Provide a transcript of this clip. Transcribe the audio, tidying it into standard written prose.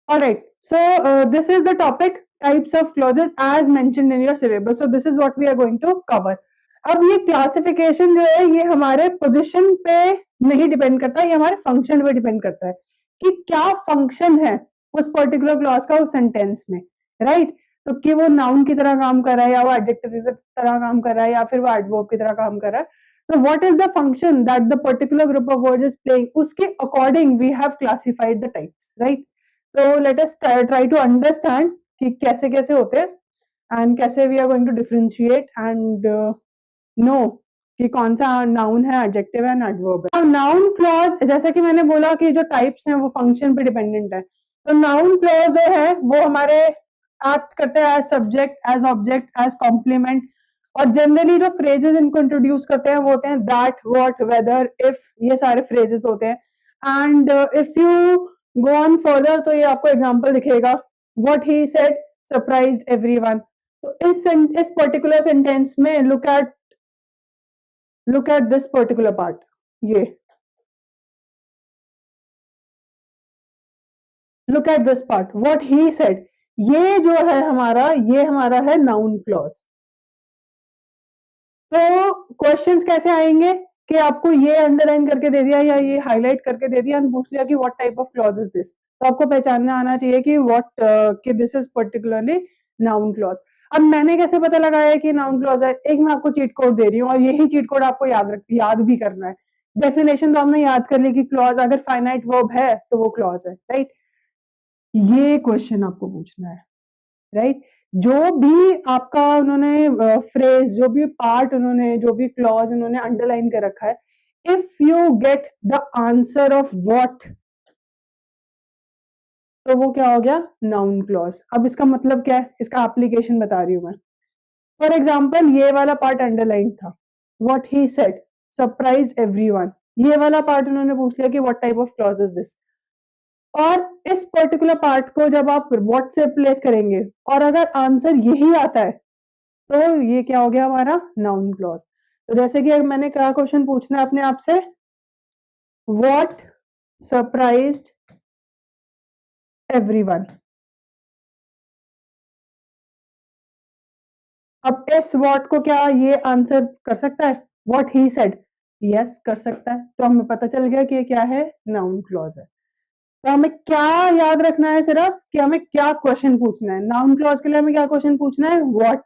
Alright, so this is the topic types of clauses as mentioned in your syllabus. So this is what we are going to cover. अब ये classification जो है ये हमारे position पे नहीं depend करता, ये हमारे फंक्शन पे डिपेंड करता है कि क्या फंक्शन है उस पर्टिकुलर क्लॉज का उस सेंटेंस में, राइट? तो कि वो नाउन की तरह काम कर रहा है या वो एडजेक्टिव की तरह काम कर रहा है या फिर वो एडवर्ब की तरह काम कर रहा है. So what is the function that the particular group of words is playing? उसके according we have classified the types, right? So let us try to understand कि कैसे कैसे होते हैं and कैसे we are going to differentiate and know कि कौन सा नाउन है, एडजेक्टिव है, एडवर्ब है. नाउन क्लॉज जैसे कि मैंने बोला कि जो टाइप्स हैं वो फंक्शन पे डिपेंडेंट है. तो नाउन क्लॉज जो है वो हमारे एक्ट करते हैं as subject, as object, as complement. और जनरली जो फ्रेजेस इनको इंट्रोड्यूस करते हैं वो होते हैं दैट, व्हाट, वेदर, इफ, ये सारे फ्रेजेस होते हैं. And if you go on further तो ये आपको एग्जांपल दिखेगा. What he said surprised everyone. तो इस पर्टिकुलर सेंटेंस में look at this particular part. ये look at this part, what he said. ये जो है हमारा, ये हमारा है नाउन क्लॉज. तो क्वेश्चंस कैसे आएंगे कि आपको ये अंडरलाइन करके दे दिया या ये हाईलाइट करके दे दिया और पूछ लिया कि what type of clause is this. तो आपको पहचानना आना चाहिए कि कि this is particularly noun clause. अब मैंने कैसे पता लगाया कि नाउन क्लॉज है? एक मैं आपको चीट कोड दे रही हूँ और यही चीट कोड आपको याद भी करना है. डेफिनेशन तो आपने याद कर ली कि क्लॉज अगर फाइनाइट वर्ब है तो वो क्लॉज है, राइट? ये क्वेश्चन आपको पूछना है, राइट? जो भी आपका उन्होंने फ्रेज, जो भी पार्ट उन्होंने, जो भी क्लॉज उन्होंने अंडरलाइन कर रखा है, if you get the answer of what, तो वो क्या हो गया? Noun clause. अब इसका मतलब क्या है, इसका एप्लीकेशन बता रही हूं मैं. फॉर एग्जाम्पल ये वाला पार्ट अंडरलाइन था, what he said surprise everyone. ये वाला पार्ट उन्होंने पूछ लिया कि what type of clause is this. और इस पर्टिकुलर पार्ट को जब आप व्हाट से प्लेस करेंगे और अगर आंसर यही आता है तो ये क्या हो गया हमारा? Noun clause. तो जैसे कि अगर मैंने क्या क्वेश्चन पूछना है अपने आप से, व्हाट सरप्राइज्ड एवरीवन. अब इस व्हाट को क्या ये आंसर कर सकता है? व्हाट ही सेड, यस कर सकता है. तो हमें पता चल गया कि ये क्या है? नाउन क्लॉज है. तो हमें क्या याद रखना है सिर्फ कि हमें क्या क्वेश्चन पूछना है. नाउन क्लॉज के लिए हमें क्या क्वेश्चन पूछना है? व्हाट.